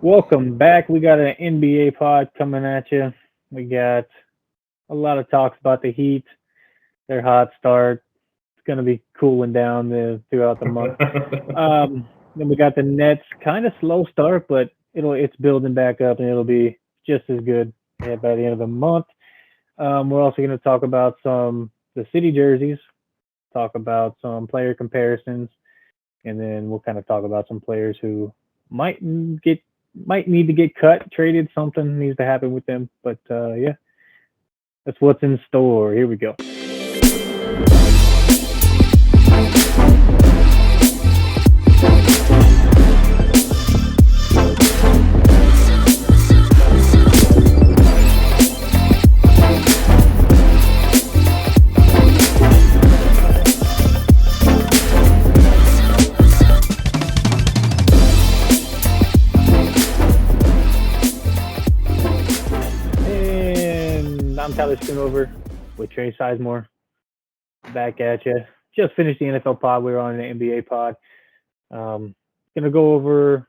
Welcome back. We got an NBA pod coming at you. We got a lot of talks about the Heat, their hot start. It's going to be cooling down throughout the month. Then we got the Nets, kind of slow start, but it's building back up and it'll be just as good by the end of the month. We're also going to talk about some the city jerseys, talk about some player comparisons, and then we'll kind of talk about some players who might get might need to get cut, traded. Something needs to happen with them. But yeah, that's what's in store. Here we go. And I'm Tyler Schoonover with Trey Sizemore back at you. Just finished the NFL pod. We were on an NBA pod. Um, gonna go over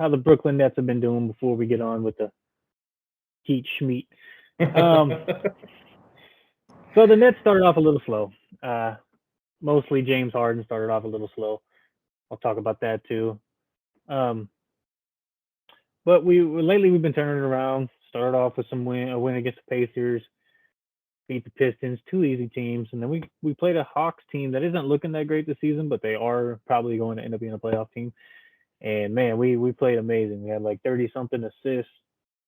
how the Brooklyn Nets have been doing before we get on with the Heat Schmeat. Um, so the Nets started off a little slow. Uh, Mostly James Harden started off a little slow. I'll talk about that too. Um, but we lately we've been turning it around. Started off with a win against the Pacers, beat the Pistons, two easy teams, and then we played a Hawks team that isn't looking that great this season, but they are probably going to end up being a playoff team. And man, we played amazing. We had like 30 something assists.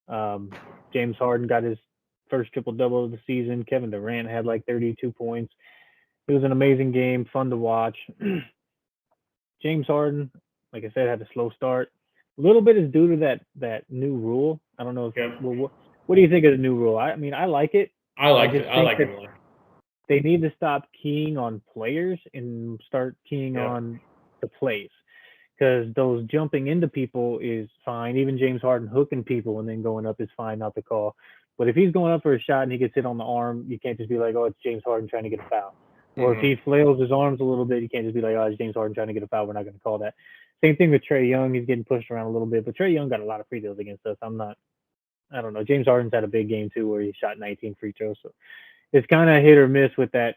Um, James Harden got his first triple double of the season. Kevin Durant had like 32 points. It was an amazing game, fun to watch. James Harden, like I said, had a slow start. A little bit is due to that new rule. I don't know if Yep. what do you think of the new rule? I mean, I like it. I I liked just it. I think liked that it a lot. they need to stop keying on players and start keying Yep. on the plays. Because those jumping into people is fine. Even James Harden hooking people and then going up is fine, not the call. But if he's going up for a shot and he gets hit on the arm, you can't just be like, oh, it's James Harden trying to get a foul. Or if hmm he flails his arms a little bit, you can't just be like, oh, it's James Harden trying to get a foul. We're not going to call that. Same thing with Trey Young. He's getting pushed around a little bit, but Trey Young got a lot of free throws against us. I don't know. James Harden's had a big game too, where he shot 19 free throws. So it's kind of hit or miss with that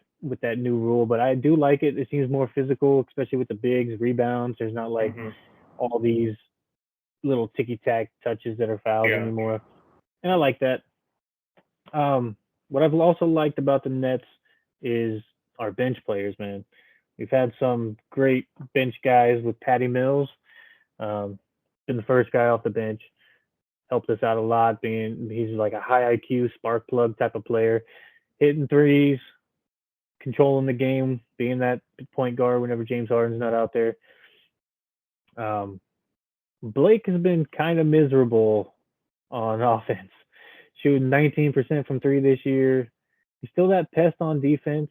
new rule, but I do like it. It seems more physical, especially with the bigs, rebounds. There's not like hmm all these little ticky tack touches that are fouls Yeah. anymore, and I like that. Um, what I've also liked about the Nets is our bench players, man. We've had some great bench guys with Patty Mills, um, been the first guy off the bench, helped us out a lot. Being he's like a high IQ spark plug type of player, hitting threes, controlling the game, being that point guard whenever James Harden's not out there. Um, Blake has been kind of miserable on offense, shooting 19% from three this year. He's still that pest on defense.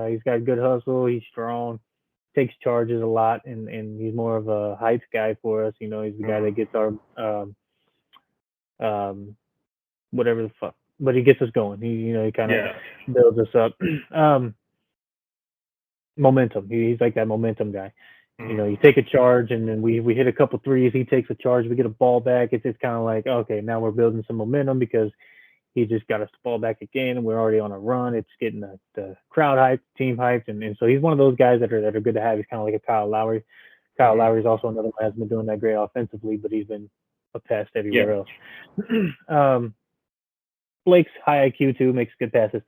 He's got good hustle. He's strong, takes charges a lot, and he's more of a heights guy for us. He's the guy that hmm gets our um, whatever the fuck, but he gets us going. He kind of Yeah. builds us up. um, Momentum. He's like that momentum guy. You hmm take a charge and then we hit a couple threes. He takes a charge. We get a ball back. It's just kind of like, okay, now we're building some momentum because he just got us the ball back again, and we're already on a run. It's getting the crowd hyped, team hyped, and so he's one of those guys that are good to have. He's kind of like a Kyle Lowry. Kyle hmm Lowry is also another one that's been doing that great offensively, but he's been a pest Yeah. everywhere else. um, Blake's high IQ too, makes good passes.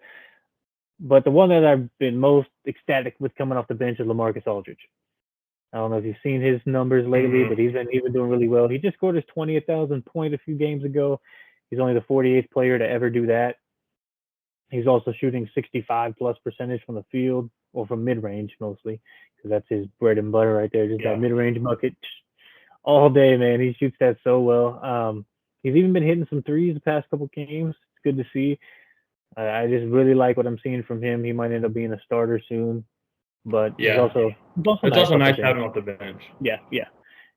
But the one that I've been most ecstatic with coming off the bench is Lamarcus Aldridge. I don't know if you've seen his numbers lately, hmm but he's been doing really well. He just scored his 20,000th point a few games ago. He's only the 48th player to ever do that. He's also shooting 65 plus percentage from the field or from mid range mostly, because that's his bread and butter right there. Just that Yeah. mid range bucket all day, man. He shoots that so well. He's even been hitting some threes the past couple games. It's good to see. I just really like what I'm seeing from him. He might end up being a starter soon, but he's Yeah. also he's also It's nice also off the nice bench. having him off the bench. Yeah, yeah,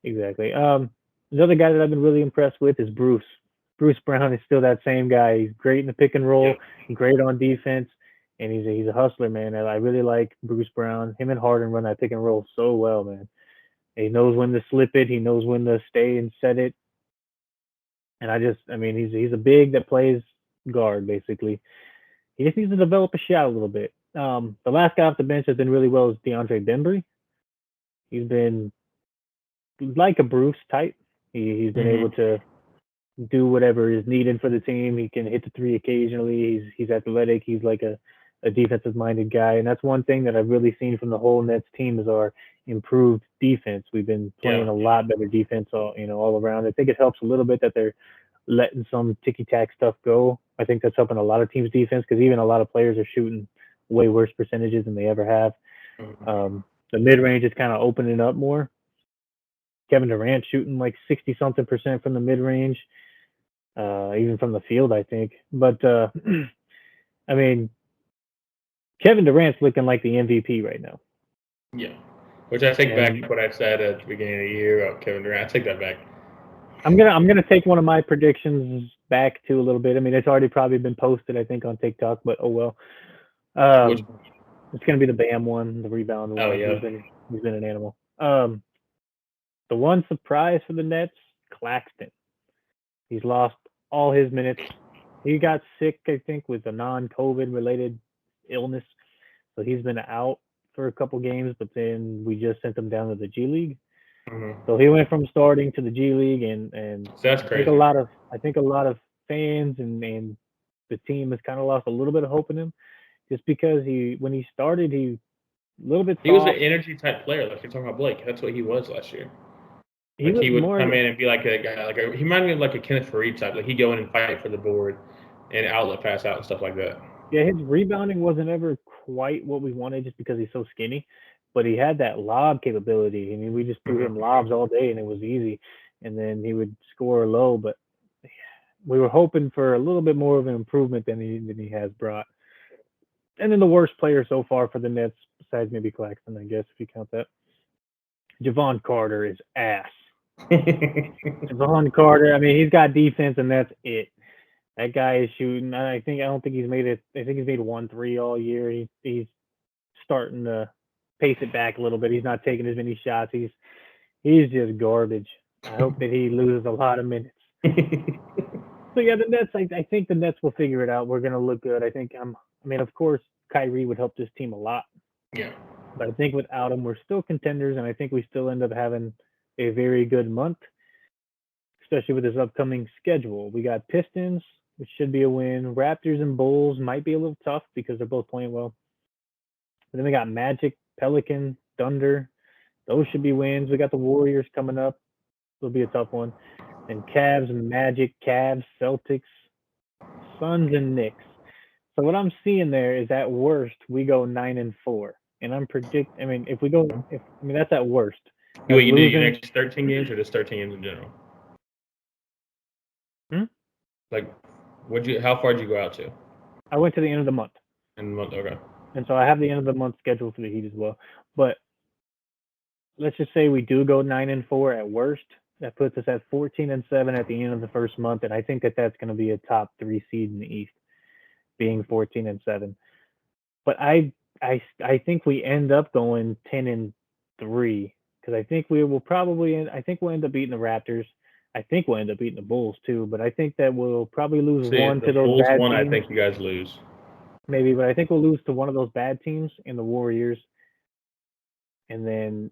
exactly. Another guy that I've been really impressed with is Bruce. Bruce Brown is still that same guy. He's great in the pick and roll, Yep. great on defense, and he's a hustler, man. And I really like Bruce Brown. Him and Harden run that pick and roll so well, man. He knows when to slip it. He knows when to stay and set it. And I mean, he's a big that plays guard basically. He just needs to develop a shot a little bit. The last guy off the bench that's been really well is DeAndre Bembry. He's been like a Bruce type. He's been able Hmm. to do whatever is needed for the team. He can hit the three occasionally. He's athletic. He's like a defensive minded guy, and that's one thing that I've really seen from the whole Nets team is our improved defense. We've been Yeah. playing a lot better defense all around. I think it helps a little bit that they're letting some ticky tack stuff go. I think that's helping a lot of teams' defense because even a lot of players are shooting way worse percentages than they ever have. Mhm. The mid range is kind of opening up more. Kevin Durant shooting like 60 something percent from the mid range, even from the field, I think. But I mean, Kevin Durant's looking like the MVP right now. Yeah. Which I take back And what I said at the beginning of the year about Kevin Durant. I take that back. I'm gonna take one of my predictions back to a little bit. I mean, it's already probably been posted, I think, on TikTok, but oh well. Which, Um, it's gonna be the Bam one, the rebound oh one. yeah. He's been an animal. The one surprise for the Nets, Claxton. He's lost all his minutes. He got sick, I think, with a non-COVID related illness, so he's been out for a couple games. But then we just sent him down to the G League, Hmm. so he went from starting to the G League, and So that's I think a crazy. lot of fans and the team has kind of lost a little bit of hope in him, just because he when he started he a little bit He was an soft. energy type player, like you're talking about Blake. That's what he was last year. He Like was he would more come in and be like a guy, he reminded me of like a Kenneth Faried type. Like he'd go in and fight for the board and outlet pass out and stuff like that. Yeah, his rebounding wasn't ever quite what we wanted just because he's so skinny, but he had that lob capability. I mean, we just threw him Hmm. lobs all day and it was easy. And then he would score low, but we were hoping for a little bit more of an improvement than he has brought. And then the worst player so far for the Nets, besides maybe Claxton, I guess if you count that, Javon Carter is ass. Javon Carter, I mean, he's got defense and that's it. That guy is shooting. I don't think he's made it. I think he's made 1 3 all year. He's starting to pace it back a little bit. He's not taking as many shots. He's just garbage. I hope that he loses a lot of minutes. So yeah, the Nets. I think the Nets will figure it out. We're gonna look good. I think. I mean, of course, Kyrie would help this team a lot, Yeah. but I think without him, we're still contenders, and I think we still end up having a very good month, especially with this upcoming schedule. We got Pistons, which should be a win. Raptors and Bulls might be a little tough because they're both playing well. But then we got Magic, Pelican, Thunder. Those should be wins. We got the Warriors coming up. It'll be a tough one. And Cavs, Magic, Cavs, Celtics, Suns, and Knicks. So what I'm seeing there is at worst we go 9-4, and I mean, if we go, if I mean that's at worst. You That's what you do your losing. next 13 games or just 13 games in general? Hmm? Like, would you? How far did you go out to I went to the end of the month, in the month? Okay. and so I have the end of the month scheduled for the Heat as well. But let's just say we do go 9-4 at worst. That puts us at 14-7 at the end of the first month, and I think that that's going to be a top three seed in the East, being 14-7. But I think we end up going 10-3 because I think we will probably I think we'll end up beating the Raptors. I think we'll end up beating the Bulls too, but I think that we'll probably lose See, one the to those Bulls bad one, I teams, think you guys lose. maybe, but I think we'll lose to one of those bad teams in the Warriors, and then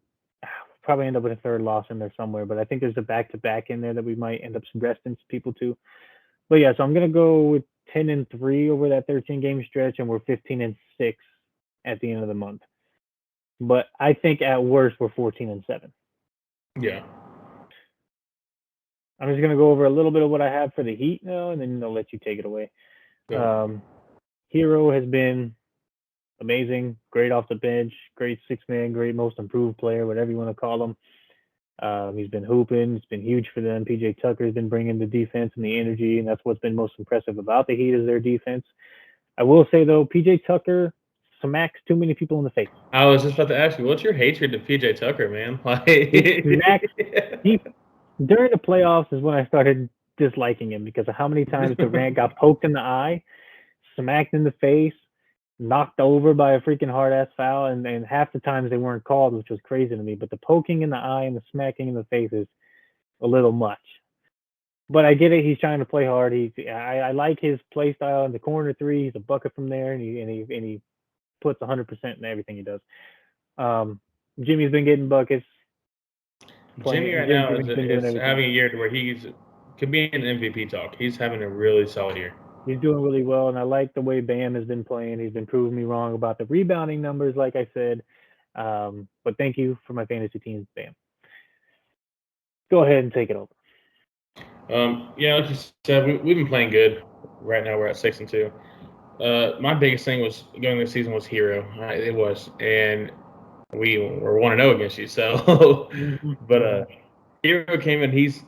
probably end up with a third loss in there somewhere. But I think there's a back to back in there that we might end up resting people to. But yeah, so I'm gonna go with 10-3 over that 13 game stretch, and we're 15-6 at the end of the month. But I think at worst we're 14-7. Yeah. I'm just gonna go over a little bit of what I have for the Heat now, and then I'll let you take it away. Go. Um, Hero has been amazing, great off the bench, great 6 man, great most improved player, whatever you want to call him. He's been hooping. It's been huge for them. PJ Tucker's been bringing the defense and the energy, and that's what's been most impressive about the Heat is their defense. I will say though, PJ Tucker smacks too many people in the face. I was just about to ask you, what's your hatred to PJ Tucker, man? He smacks. Like, He during the playoffs is when I started disliking him because of how many times Durant got poked in the eye, smacked in the face, knocked over by a freaking hard ass foul, and half the times they weren't called, which was crazy to me. But the poking in the eye and the smacking in the face is a little much. But I get it. He's trying to play hard. I like his play style in the corner three. He's a bucket from there, and he puts 100% in everything he does. Jimmy's been getting buckets. Jimmy right now Jimmy's been doing is everything. having a year to where could be in MVP talk. He's having a really solid year. He's doing really well, and I like the way Bam has been playing. He's been proving me wrong about the rebounding numbers, like I said. But thank you for my fantasy teams, Bam. Go ahead and take it over. Like you said, we've been playing good. Right now, we're at 6-2. My biggest thing was going this season was Hero. It was, and we were 1-0 against you. So, but Hero came in. He's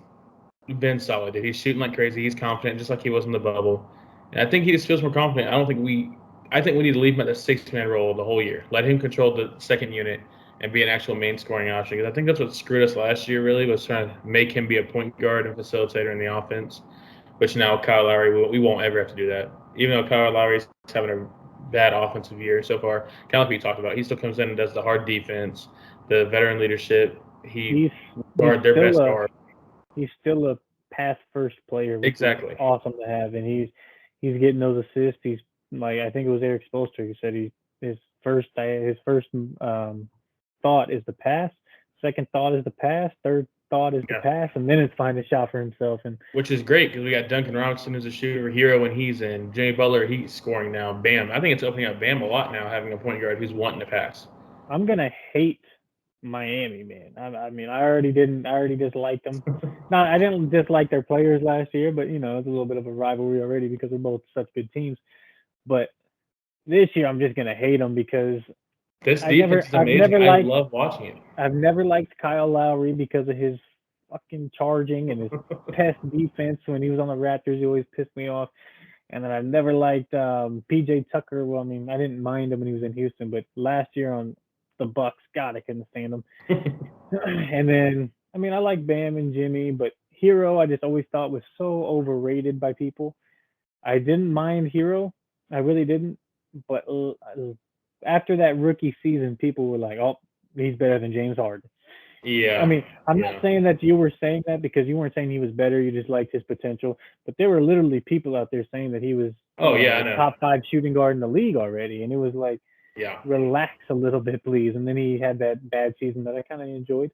been solid. Dude. He's shooting like crazy. He's confident, just like he was in the bubble. And I think he just feels more confident. I think we need to leave him at the 6-man role the whole year. Let him control the second unit and be an actual main scoring option. Because I think that's what screwed us last year. Really was trying to make him be a point guard and facilitator in the offense. Which now Kyle Lowry, we won't ever have to do that. Even though Kyle Lowry's having a bad offensive year so far, kind of like we talked about, he still comes in and does the hard defense, the veteran leadership. He's their best guard. He's still a pass first player, which exactly is awesome to have, and he's getting those assists. He's like, I think it was Eric Spoelstra who said his first thought is the pass, second thought is the pass, third thought is the pass, and then it's finding a shot for himself. And which is great because we got Duncan Robinson as a shooter, Hero when he's in, Jimmy Butler, he's scoring now. Bam, I think it's opening up Bam a lot now, having a point guard who's wanting to pass. I'm gonna hate Miami, man. I mean, I already disliked them. I didn't dislike their players last year, but it's a little bit of a rivalry already because they're both such good teams. But this year, I'm just gonna hate them because this defense is amazing. I love watching it. I've never liked Kyle Lowry because of his fucking charging and his pest defense. When he was on the Raptors, he always pissed me off. And then I've never liked PJ Tucker. Well, I mean, I didn't mind him when he was in Houston, but last year on the Bucks, God, I couldn't stand him. And then, I mean, I like Bam and Jimmy, but Hero, I just always thought was so overrated by people. I didn't mind Hero, I really didn't. But after that rookie season, people were like, "Oh, he's better than James Harden." Yeah. I mean, I'm not saying that you were saying that because you weren't saying he was better. You just liked his potential. But there were literally people out there saying that he was top 5 shooting guard in the league already, and it was like, relax a little bit, please. And then he had that bad season that I kind of enjoyed.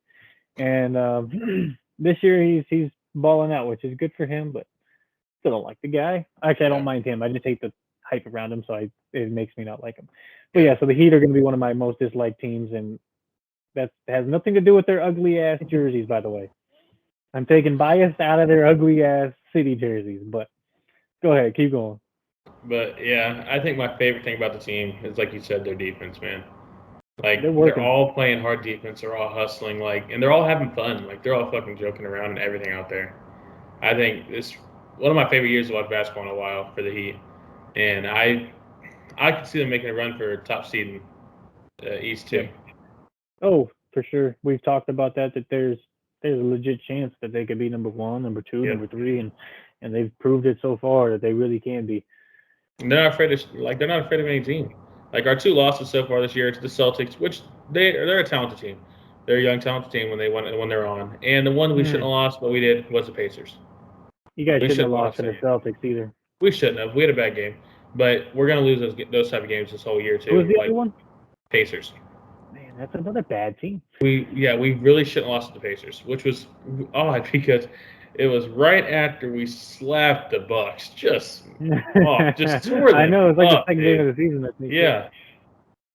And this year he's balling out, which is good for him. But still don't like the guy. Actually, I don't mind him. I just hate the hype around him, so it makes me not like him. But yeah, so the Heat are going to be one of my most disliked teams, and that has nothing to do with their ugly ass jerseys, by the way. I'm taking bias out of their ugly ass city jerseys, but go ahead, keep going. But yeah, I think my favorite thing about the team is, like you said, their defense, man. Like they're all playing hard defense, they're all hustling, and they're all having fun. Like they're all fucking joking around and everything out there. I think it's one of my favorite years to watch basketball in a while for the Heat, and I could see them making a run for top seed in East too. Oh, for sure. We've talked about that there's a legit chance that they could be number 1, number 2, number 3, and they've proved it so far that they really can be. And they're not afraid of any team. Like our 2 losses so far this year to the Celtics, which they're a talented team. They're a young talented team when they're on. And the one we shouldn't have lost, but we did, was the Pacers. You guys shouldn't have lost to the Celtics either. We shouldn't have. We had a bad game, but we're gonna lose those type of games this whole year too. Who was the other one? Pacers. Man, that's another bad team. We really shouldn't have lost to the Pacers, which was odd because it was right after we slapped the Bucks. Just tore them. I know, it's like the second game of the season. Yeah.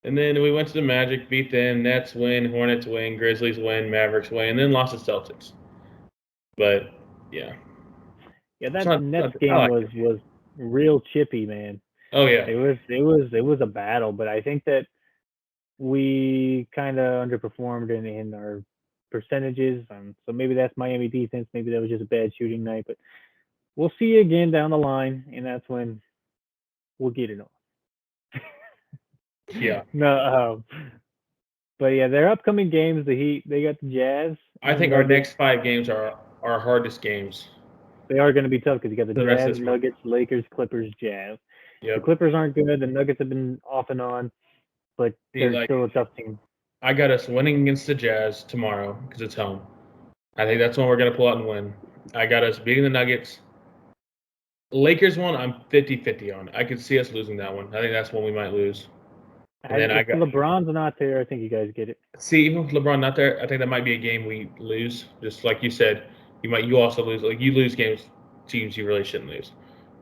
And then we went to the Magic, beat them. Nets win, Hornets win, Grizzlies win, Mavericks win, and then lost to Celtics. But yeah. Yeah, that Nets game was real chippy, man. Oh yeah. It was a battle, but I think that we kind of underperformed in our percentages, so maybe that's Miami defense. Maybe that was just a bad shooting night, but we'll see you again down the line, and that's when we'll get it on. Yeah. No, but yeah, their upcoming games, the Heat, they got the Jazz. I think our next 5 games are our hardest games. They are going to be tough because you got the Jazz, Nuggets, Lakers, Clippers, Jazz. Yep. The Clippers aren't good. The Nuggets have been off and on, but they're still a tough team. I got us winning against the Jazz tomorrow because it's home. I think that's one we're going to pull out and win. I got us beating the Nuggets. Lakers one, I'm 50-50 on. I could see us losing that one. I think that's one we might lose. And then If LeBron's not there, I think you guys get it. See, even with LeBron not there, I think that might be a game we lose. Just like you said, you also lose. Like you lose games, teams you really shouldn't lose.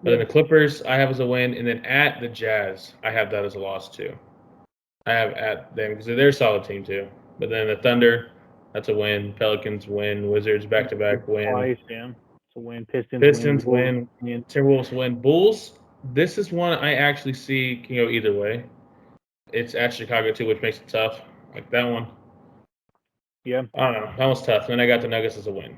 But then the Clippers, I have as a win, and then at the Jazz, I have that as a loss too. I have at them because they're a solid team too. But then the Thunder, that's a win. Pelicans win. Wizards back to back win. Twice, yeah. It's a win. Pistons win. win. Timberwolves win. Bulls. This is one I actually see can go either way. It's at Chicago too, which makes it tough. Like that one. Yeah. I don't know. That was tough. Then I got the Nuggets as a win.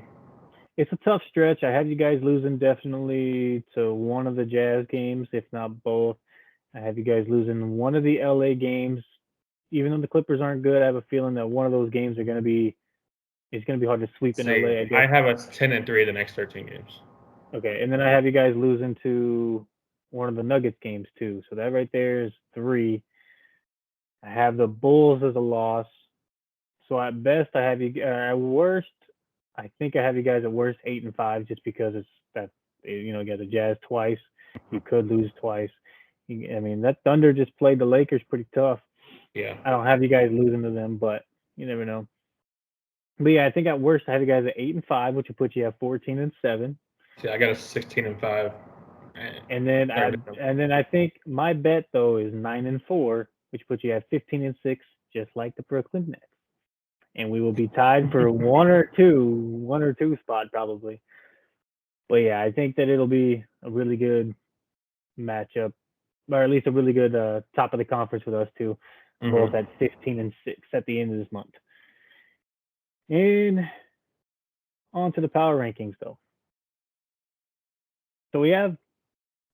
It's a tough stretch. I have you guys losing definitely to one of the Jazz games, if not both. I have you guys losing one of the LA games. Even though the Clippers aren't good, I have a feeling that one of those games are going to be it's going to be hard to sweep in LA. I guess. I have us 10-3 the next 13 games. Okay, and then I have you guys losing to one of the Nuggets games too. So that right there is 3. I have the Bulls as a loss. So at best, I have you. At worst, I think I have you guys at worst 8-5, just because it's that you got the Jazz twice. You could lose twice. I mean, that Thunder just played the Lakers pretty tough. Yeah. I don't have you guys losing to them, but you never know. But yeah, I think at worst I have you guys at 8-5, which would put you at 14-7. See, I got a 16-5. And then I think my bet though is 9-4, which puts you at 15-6, just like the Brooklyn Nets. And we will be tied for one or two spot probably. But yeah, I think that it'll be a really good matchup, or at least a really good top of the conference with us two, both at 15-6 at the end of this month. And on to the power rankings though. So we have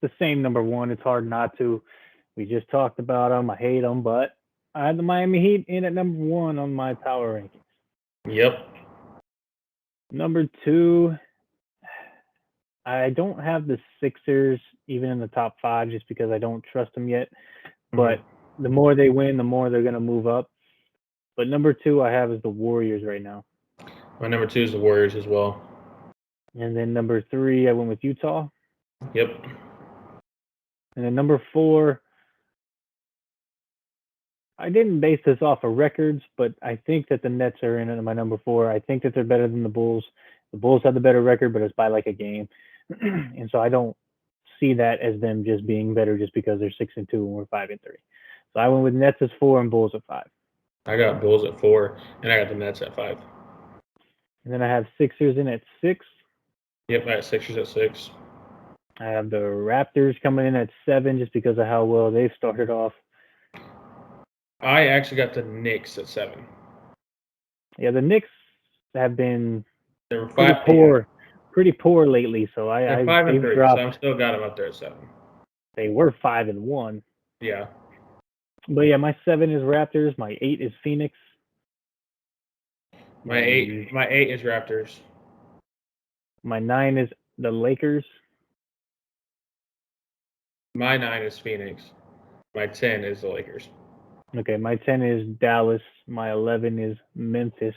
the same number one. It's hard not to. We just talked about them. I hate them, but I had the Miami Heat in at number 1 on my power rankings. Yep. Number 2, I don't have the Sixers even in the top 5 just because I don't trust them yet. But the more they win, the more they're going to move up. But number 2 I have is the Warriors right now. My number 2 is the Warriors as well. And then number 3, I went with Utah. Yep. And then number 4, I didn't base this off of records, but I think that the Nets are in at my number 4. I think that they're better than the Bulls. The Bulls have the better record, but it's by like a game. And so I don't see that as them just being better just because they're 6-2 and we're 5-3. So I went with Nets as 4 and Bulls at 5. I got Bulls at 4, and I got the Nets at 5. And then I have Sixers in at 6. Yep, I got Sixers at 6. I have the Raptors coming in at 7 just because of how well they've started off. I actually got the Knicks at 7. Yeah, the Knicks have been pretty poor lately. So they're 5-3. So I'm still got them up there at 7. They were 5-1. Yeah. But yeah, my 7 is Raptors. My 8 is Phoenix. My 8 is Raptors. My 9 is the Lakers. My 9 is Phoenix. My 10 is the Lakers. Okay, my 10 is Dallas. My 11 is Memphis.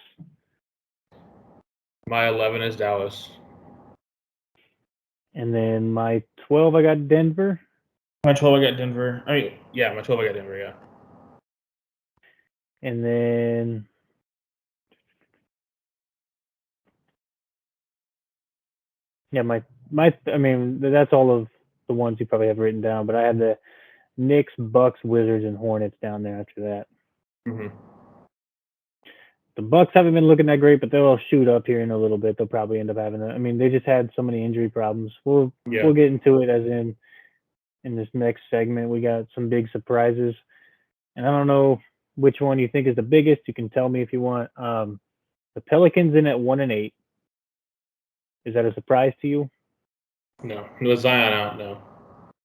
My 11 is Dallas. And then my 12, I got Denver. My 12, I got Denver. My 12, I got Denver, yeah. And then that's all of the ones you probably have written down, but I had the Knicks, Bucks, Wizards, and Hornets down there after that. Mm-hmm. The Bucks haven't been looking that great, but they'll shoot up here in a little bit. They'll probably end up having they just had so many injury problems. We'll get into it as in this next segment. We got some big surprises, and I don't know which one you think is the biggest. You can tell me if you want. The Pelicans in at 1-8. Is that a surprise to you? No. With Zion out, no.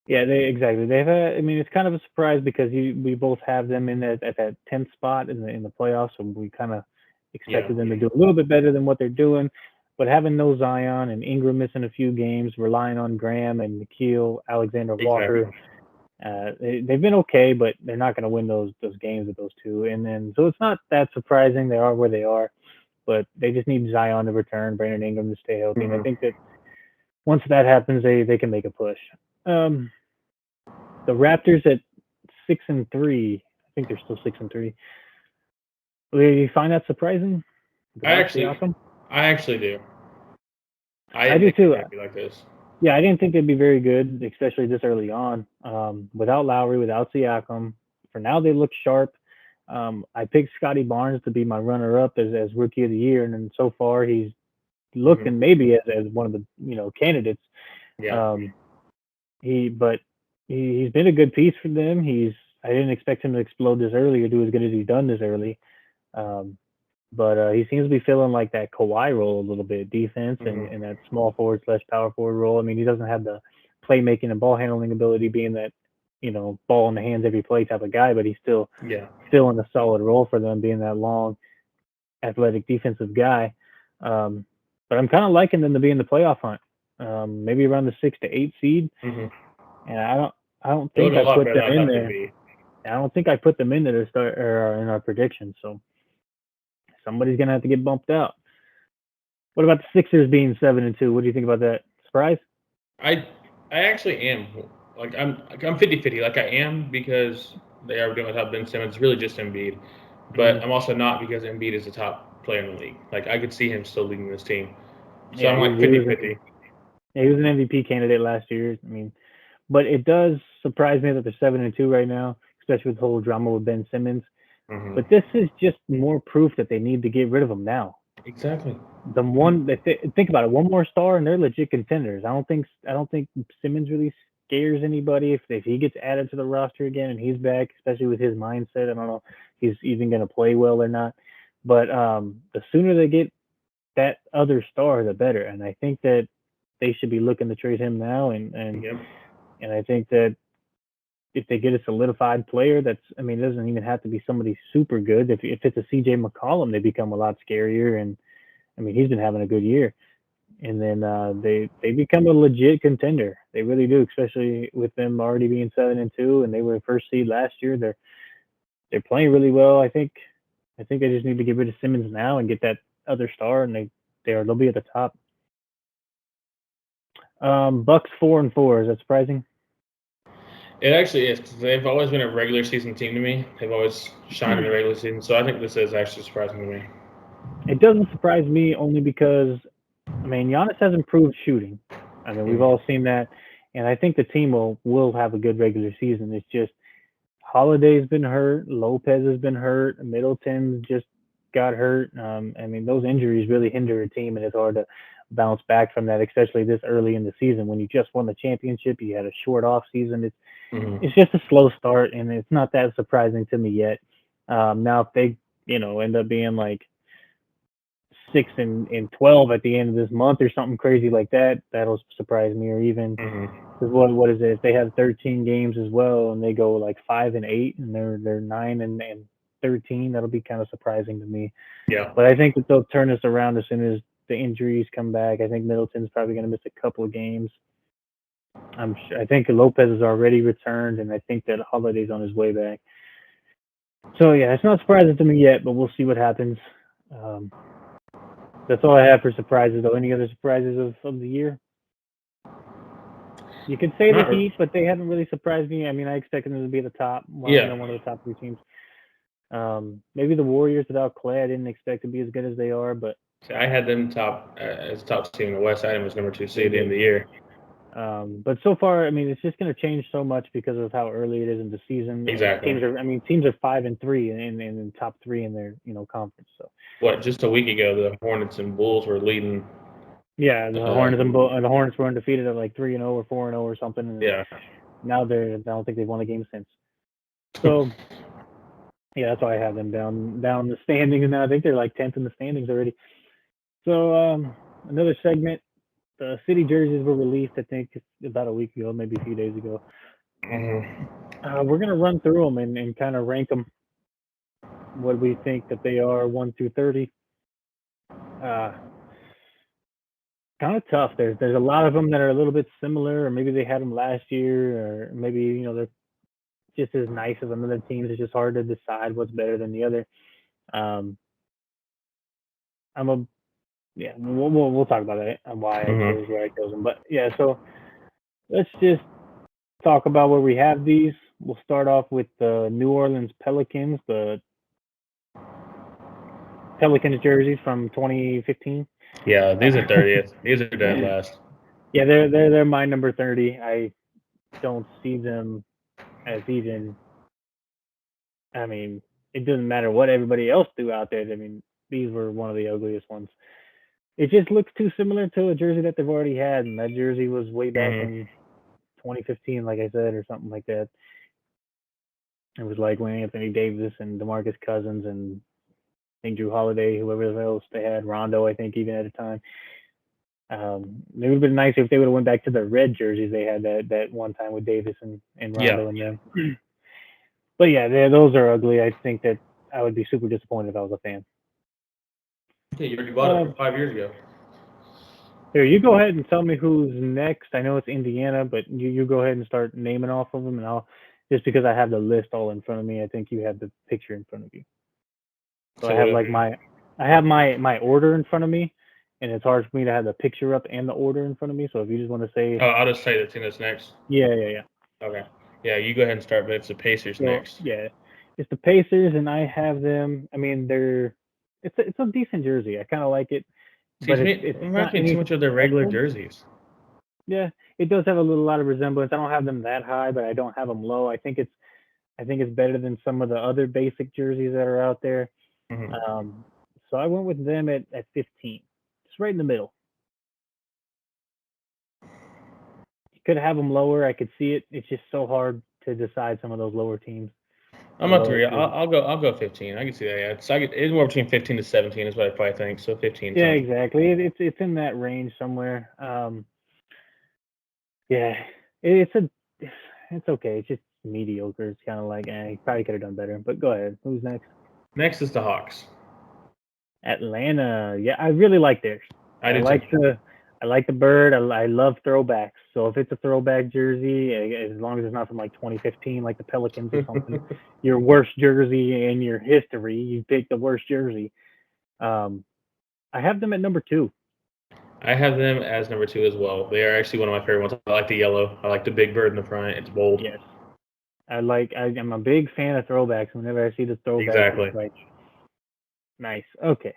Yeah, exactly. They've had, it's kind of a surprise because we both have them in at that 10th spot in the playoffs, so we kind of expected them to do a little bit better than what they're doing. But having no Zion and Ingram missing a few games, relying on Graham and Nickeil Alexander-Walker, they've been okay, but they're not going to win those games with those two. And then so it's not that surprising they are where they are. but they just need Zion to return, Brandon Ingram to stay healthy, and I Mhm. think that once that happens, they can make a push. Um, the Raptors at 6-3. I think they're still 6-3. Do you find that surprising I without actually, Siakam? I actually do. I I didn't do think it was too. gonna be like this. Yeah, I didn't think they'd be very good, especially this early on. Without Lowry, without Siakam, for now they look sharp. I picked Scotty Barnes to be my runner-up as rookie of the year, and then so far he's Hmm. looking maybe as one of the candidates. Yeah. Um, but he's been a good piece for them. I didn't expect him to explode this early or do as good as he's done this early. Um, but he seems to be feeling like that Kawhi role a little bit, defense Hmm. and that small forward slash power forward role. I mean, he doesn't have the playmaking and ball handling ability, being that ball in the hands every play type of guy, but he's still Yeah. filling a solid role for them, being that long, athletic defensive guy. Um, but I'm kind of liking them to be in the playoff hunt, maybe around the 6 to 8 seed, Hmm. and I don't They're think looking a I lot put better them than I in thought they'd there. be. I don't think I put them in there to start or in our predictions. So somebody's gonna have to get bumped out. What about the Sixers being 7-2? What do you think about that? Surprise? I I actually am I'm 50-50. Like I am because they are doing without Ben Simmons. Really just Embiid, Mm-hmm. but I'm also not because Embiid is the top player in the league. Like I could see him still leading this team. So Yeah, I'm he, like he was 50-50. he was an MVP candidate last year. I mean, but it does surprise me that they're 7-2 right now, especially with the whole drama with Ben Simmons. Hmm. But this is just more proof that they need to get rid of him now. Exactly. The one that think about it, one more star and they're legit contenders. I don't think Simmons really scares anybody if he gets added to the roster again and he's back, especially with his mindset. I don't know if he's even going to play well or not. But the sooner they get that other star, the better. And I think that they should be looking to trade him now. Yep. And I think that if they get a solidified player, I mean, it doesn't even have to be somebody super good. If it's a CJ McCollum, they become a lot scarier. And I mean, he's been having a good year. And then they become a legit contender. They really do, especially with them already being 7-2, and they were first seed last year. They're playing really well. I think they just need to get rid of Simmons now and get that other star, and they'll be at the top. Bucks 4-4. Is that surprising? It actually is because they've always been a regular season team to me. They've always shined in the regular season. So I think this is actually surprising to me. It doesn't surprise me only because I mean Giannis has improved shooting. I mean we've Mhm. all seen that, and I think the team will have a good regular season. It's just Holiday's been hurt, Lopez has been hurt, Middleton just got hurt. I mean those injuries really hinder a team, and it's hard to bounce back from that, especially this early in the season when you just won the championship. You had a short off season. It's Mhm. just a slow start, and it's not that surprising to me yet. Now, if they end up being like 6 and 12 at the end of this month or something crazy like that, that'll surprise me. Or even Mhm. because what is it? If they have 13 games as well and they go like 5-8 and they're 9 and 13, that'll be kind of surprising to me. Yeah. But I think that they'll turn this around as soon as the injuries come back. I think Middleton's probably going to miss a couple of games. I think Lopez has already returned, and I think that Holiday's on his way back. So yeah, it's not surprising to me yet, but we'll see what happens. Um, that's all I have for surprises. Though, any other surprises of the year? You could say the Not. Heat, but they haven't really surprised me. I mean, I expected them to be at the top. Well, Yeah. one of the top three teams. Maybe the Warriors without Clay. I didn't expect to be as good as they are, but See, I had them top as top team in the West. I had them as number 2 they seed at the end of did. the year. But so far, I mean, it's just going to change so much because of how early it is in the season, and Exactly. teams are 5-3 and top three in their conference. So What? Just a week ago, the Hornets and Bulls were leading. yeah, the Uh, Hornets were undefeated at like 3-0 or 4-0 or something, and yeah. now I don't think they've won a game since. So yeah, that's why I have them down the standings now. I think they're like 10th in the standings already. So another segment. The city jerseys were released, I think, about a week ago, maybe a few days ago. Mhm. We're gonna run through them and kind of rank them. What we think that they are 1 through 30. Uh, Kind of tough. There's a lot of them that are a little bit similar, or maybe they had them last year, or maybe they're just as nice as another team. It's just hard to decide what's better than the other. Um, we'll talk about that and why I Mhm. chose where I chose them. But yeah, so let's just talk about where we have these. We'll start off with the New Orleans Pelicans, the Pelicans jerseys from 2015. Yeah, these are 30th. These are dead last. Yeah, they're my number 30. I don't see them as even. I mean, it doesn't matter what everybody else threw out there. I mean, these were one of the ugliest ones. It just looks too similar to a jersey that they've already had, and that jersey was way back Mhm. in 2015, like I said, or something like that. It was like when Anthony Davis and DeMarcus Cousins and I think Drew Holiday, whoever else they had, Rondo, I think even at the time. It would have been nice if they would have went back to the red jerseys they had that one time with Davis and Yeah. Rondo and them. But yeah, those are ugly. I think that I would be super disappointed if I was a fan. Yeah, you already bought it 5 years ago. Here, you go ahead and tell me who's next. I know it's Indiana, but you go ahead and start naming off of them, and I'll just because I have the list all in front of me, I think you have the picture in front of you. So I have like my order in front of me, and it's hard for me to have the picture up and the order in front of me. So if you just want to say, Oh, I'll just say the team that's next. yeah. Okay. Yeah, you go ahead and start, but it's the Pacers So next. yeah, it's the Pacers, and I have them. I mean, it's a decent jersey. I kind of like it, See, but to me, it's it reminds not me too anything much of their regular special. jerseys. Yeah, it does have a lot of resemblance. I don't have them that high, but I don't have them low. I think it's better than some of the other basic jerseys that are out there. Mhm. So I went with them at 15, just right in the middle. You could have them lower. I could see it. It's just so hard to decide some of those lower teams. I'm up 3. I'll go 15. I can see that. Yeah, it's more between 15 to 17 is what I probably think. So 15 Yeah, sounds. exactly. It's in that range somewhere. Yeah, it's okay. It's just mediocre. It's kind of like, you probably could have done better. But go ahead. Who's next? Next is the Hawks. Atlanta. Yeah, I really like theirs. I I do like too. the bird. I love throwbacks. So if it's a throwback jersey, as long as it's not from like 2015, like the Pelicans or something, your worst jersey in your history, you pick the worst jersey. Um, I have them at number 2. I have them as number 2 as well. They are actually one of my favorite ones. I like the yellow. I like the big bird in the front. It's bold. Yes, I'm a big fan of throwbacks. Whenever I see the throwbacks, Exactly. it's like nice. Okay.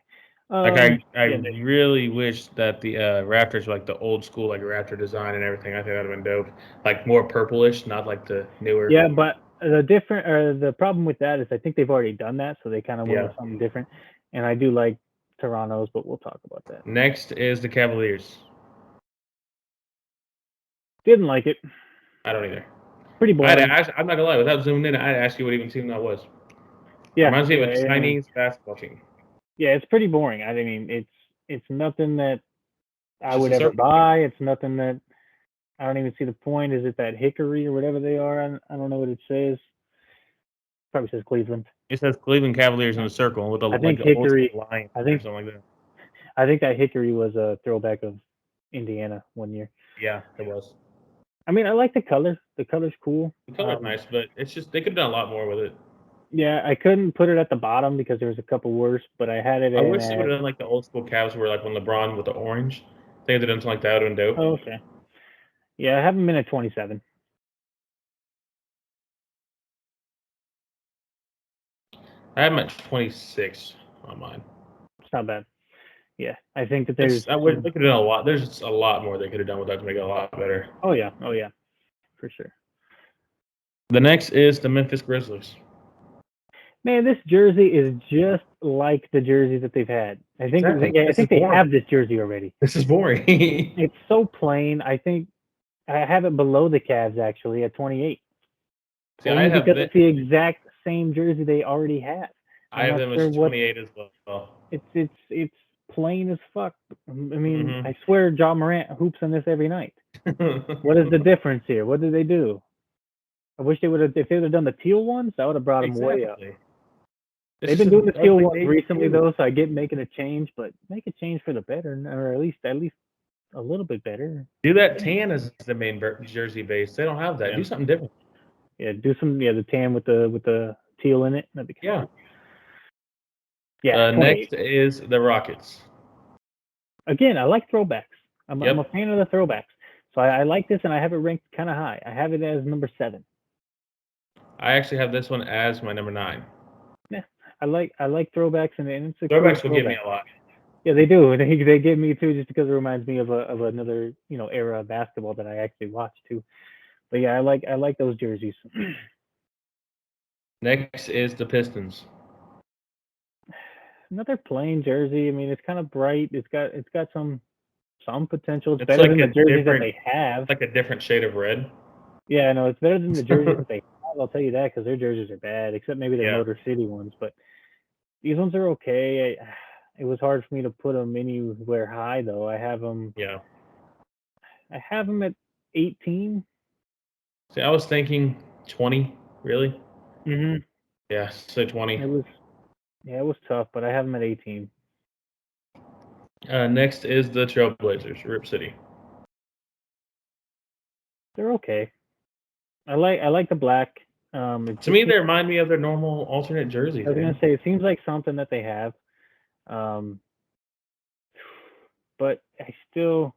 Like I Yeah, really wish that the Raptors were like the old school like Raptor design and everything. I think that'd have been dope. Like more purplish, not like the newer. yeah, but the problem with that is I think they've already done that, so they kind of went Yeah. with something different. And I do like Toronto's, but we'll talk about that. Next is the Cavaliers. Didn't like it. I don't either. Pretty boring. I'm not gonna lie. Without zooming in, I'd ask you what even team that was. Yeah, Reminds me of a I mean, Chinese basketball team. yeah, it's pretty boring. I mean, it's nothing that I Just would a ever circle. buy. It's nothing that I don't even see the point. Is it that Hickory or whatever they are? I don't know what it says. Probably says Cleveland. It says Cleveland Cavaliers in a circle with a I like think the old Hickory. school lion I or think something like that. I think that Hickory was a throwback of Indiana one year. Yeah, it was. I mean, I like the color. The color's cool. The color's nice, but it's just they could have done a lot more with it. Yeah, I couldn't put it at the bottom because there was a couple worse, but I had it I in wish they would at. have done like the old school Cavs where like when LeBron with the orange. I think if they done something like that would have been dope. Oh, okay. Yeah, I have them in at 27. I have them at 26 on mine. It's not bad. Yeah, I think that there's. They could have done a lot. There's a lot more they could have done with that to make it a lot better. Oh yeah, for sure. The next is the Memphis Grizzlies. Man, this jersey is just like the jersey that they've had. I think. Exactly. I think they have this jersey already. This is boring. It's so plain. I think I have it below the Cavs actually at 28. See, Only because it's the exact same jersey they already have. I have them as 28 as well. It's plain as fuck. I mean, I swear, Ja Morant hoops in this every night. What is the difference here? What did they do? I wish they would have. If they would have done the teal ones, that would have brought them way up. They've been doing the teal ones recently though, so I get making a change, but make a change for the better, or at least a little bit better. Do that tan as the main jersey base. They don't have that. Yeah. Do something different. Yeah, do some. Yeah, the tan with the teal in it. That'd be cool. Yeah. Yeah. Next is the Rockets. Again, I like throwbacks. I'm Yep. a fan of the throwbacks. So I like this, and I have it ranked kind of high. I have it as number 7. I actually have this one as my number 9. Yeah, I like throwbacks, and it's a cool Throwbacks will give me throwback. a lot. Yeah, they do. They give me too, just because it reminds me of another era of basketball that I actually watched too. But yeah, I like those jerseys. Next is the Pistons. Another plain jersey. I mean, it's kind of bright. It's got some potential. It's It's better like than a the jerseys that different, they have. like a different shade of red. Yeah, I know it's better than the jerseys that they have. I'll tell you that because their jerseys are bad, except maybe their Yeah. Motor City ones. But these ones are okay. It was hard for me to put them anywhere high though. Yeah. I have them at 18. See, I was thinking 20. Really? Mm-hmm. Yeah. So 20. It was tough, but I have them at 18. Next is the Trailblazers, Rip City. They're okay. I like the black. To me, they remind me of their normal alternate jerseys. I was gonna say it seems like something that they have, um, but I still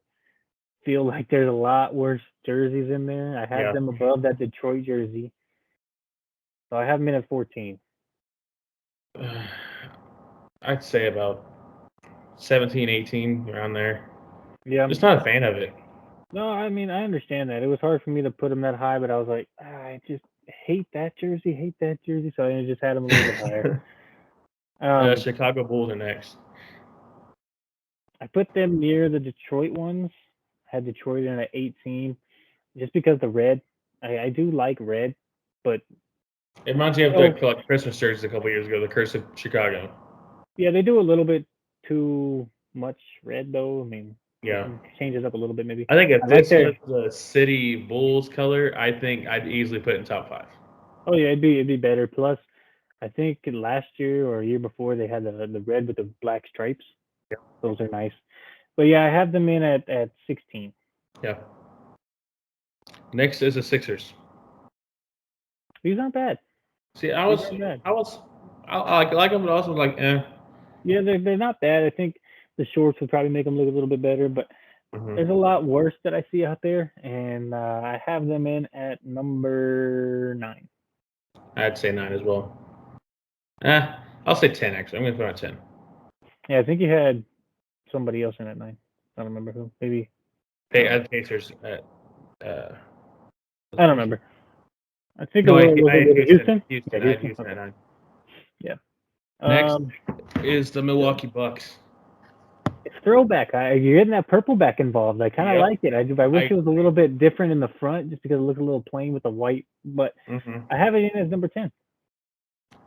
feel like there's a lot worse jerseys in there. I have them above that Detroit jersey, so I have them in at 14. I'd say about 17, 18, around there. Yeah, Just not a fan of it. no, I mean I understand that it was hard for me to put them that high, but I was like, I just hate that jersey, so I just had them a little bit higher. Chicago Bulls are next. I put them near the Detroit ones. I had Detroit in at 18, just because the red. I do like red, but It reminds me of the Christmas jerseys a couple years ago, the Curse of Chicago. yeah, they do a little bit too much red though. I mean, Yeah. change it up a little bit maybe. I think if I like this was the City Bulls color, I think I'd easily put it in top 5. Oh yeah, it'd be better. Plus, I think last year or a year before they had the red with the black stripes. Yeah. Those are nice. But yeah, I have them in at 16. Yeah. Next is the Sixers. These aren't bad. See, I like them, but also like, eh. Yeah, they're not bad. I think the shorts would probably make them look a little bit better, but there's a lot worse that I see out there, and I have them in at number 9. I'd say 9 as well. I'll say 10 actually. I'm gonna put on 10. Yeah, I think you had somebody else in at 9. I don't remember who. Maybe. Pacers at. I don't remember. I think No, it was Houston. Houston. I had Houston at 9. Yeah. Next is the Milwaukee Bucks. It's throwback. You're getting that purple back involved. I kind of like it. I wish it was a little bit different in the front, just because it looks a little plain with the white. But I have it in as number 10.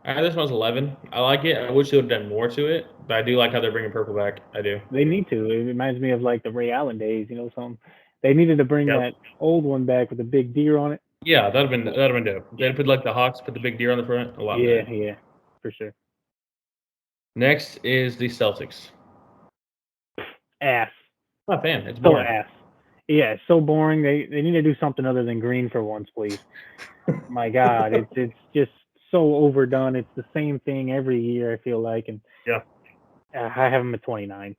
This one's 11. I like it. I wish they would have done more to it, but I do like how they're bringing purple back. I do. They need to. It reminds me of like the Ray Allen days. Something. They needed to bring that old one back with the big deer on it. Yeah, that'd have been dope. They'd put like the Hawks, put the big deer on the front. A lot. Yeah, for sure. Next is the Celtics. Ass. Not a fan. It's boring. So ass. Yeah, it's so boring. They need to do something other than green for once, please. My God, it's just so overdone. It's the same thing every year, I feel like, and I have them at 29.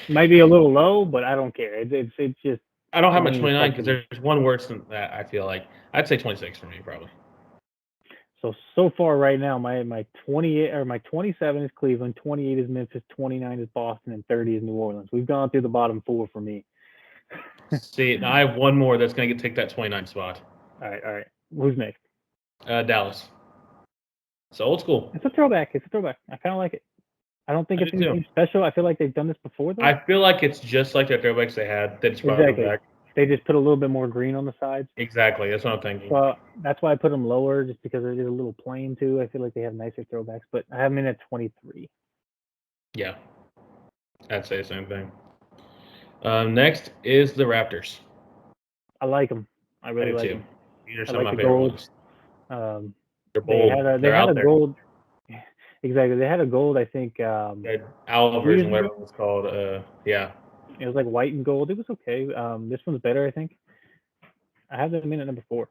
Might be a little low, but I don't care. It's just. I don't have my 29 because there's one worse than that. I feel like I'd say 26 for me probably. So far right now, my 28 or my 27 is Cleveland, 28 is Memphis, 29 is Boston, and 30 is New Orleans. We've gone through the bottom 4 for me. See, now I have one more that's going to take that 29 spot. All right. Who's next? Dallas. It's old school. It's a throwback. I kind of like it. I don't think it's anything special. I feel like they've done this before, though. I feel like it's just like the throwbacks they had. They just brought them back. They just put a little bit more green on the sides. Exactly. That's what I'm thinking. Well, that's why I put them lower, just because it is a little plain, too. I feel like they have nicer throwbacks, but I have them in at 23. Yeah. I'd say the same thing. Next is the Raptors. I like them. I really like them. These are some of my favorite ones. They're bold. They had a gold. Exactly. They had a gold, I think. Owl version, whatever it was called. Yeah. It was like white and gold. It was okay. This one's better, I think. I have them in at number 4.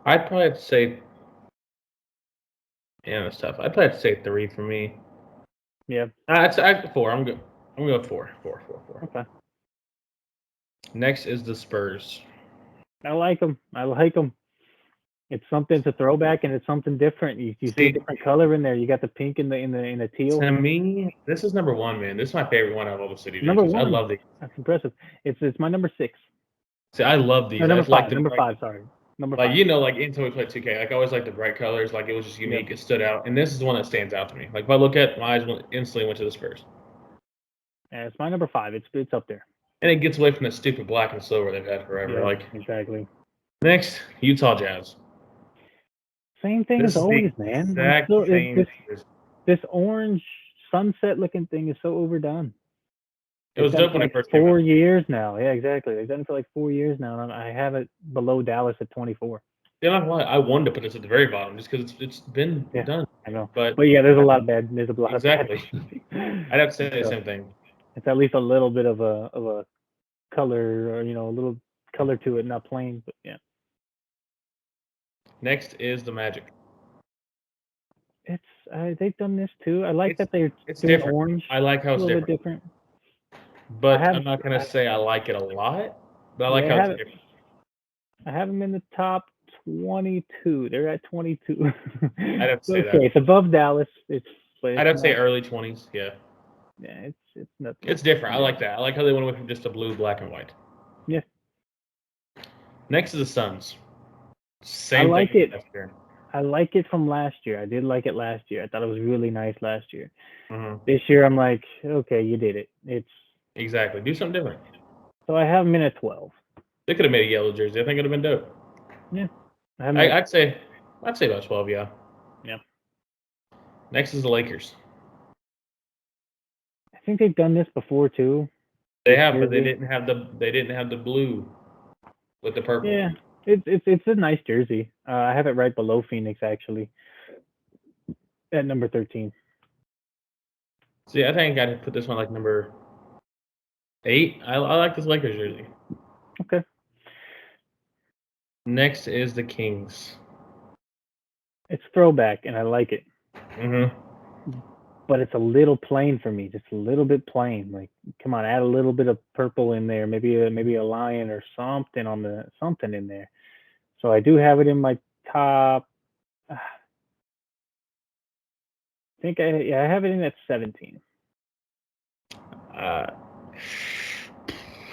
I'd probably have to say, yeah, that's tough. I'd probably have to say 3 for me. Yeah. I'd 4. I'm good. I'm going 4. 4. Okay. Next is the Spurs. I like them. I like them. It's something to throwback, and it's something different. You see a See, different color in there. You got the pink in the teal. to me, this is number 1, man. This is my favorite one out of all the city Number jerseys. I one. love these. That's impressive. It's my number 6. See, I love these. No, I number just like 5. them. Number 5. Sorry. Number Like 5. like until we played 2K, like I always like the bright colors. Like it was just unique. Yep. It stood out, and this is the one that stands out to me. Like if I look at it, my eyes instantly went to the Spurs, Yeah, it's my number 5. It's up there. and it gets away from the stupid black and silver they've had forever. Yeah, Like exactly. next, Utah Jazz. Same thing This as is the always, man. I'm exact still, same. this orange sunset looking thing is so overdone. It was They've done dope for when it like first came 4 out. years now. Yeah, exactly. They've done it for like 4 years now, and I have it below Dallas at 24. Yeah, not why I wanted to put this at the very bottom just because it's been Yeah, done. I know. But yeah, there's a lot of bad. There's a lot exactly, of I'd have to say the bad. same thing. It's at least a little bit of a color, or a little color to it, not plain. But yeah, Next is the Magic. they've done this too. I like that they're It's doing different. orange. I like how A it's little different. bit different. But I'm not gonna say I like it a lot. But I like how it's different. I have them in the top 22. They're at 22. I'd have to say that. Okay, it's above Dallas. I'd have to say early 20s. Yeah. Yeah, it's nothing. It's different. I like that. I like how they went away from just a blue, black, and white. Yeah. Next is the Suns. Same I like thing. it. I like it from last year. I did like it last year. I thought it was really nice last year. Mm-hmm. This year, I'm like, okay, you did it. It's exactly. Do something different. So I have them in at 12. They could have made a yellow jersey. I think it would have been dope. Yeah. I'd say about 12. Yeah. Yeah. Next is the Lakers. I think they've done this before too. They have, but they didn't have the blue with the purple. Yeah, it's a nice jersey. I have it right below Phoenix actually, at number 13. See, I think I'd put this one like number 8. I like this Lakers jersey. Okay. Next is the Kings. It's throwback, and I like it. Mm-hmm. But it's a little plain for me, just a little bit plain. Like, come on, add a little bit of purple in there, maybe a lion or something in there. So I do have it in my top. I think I have it in at 17.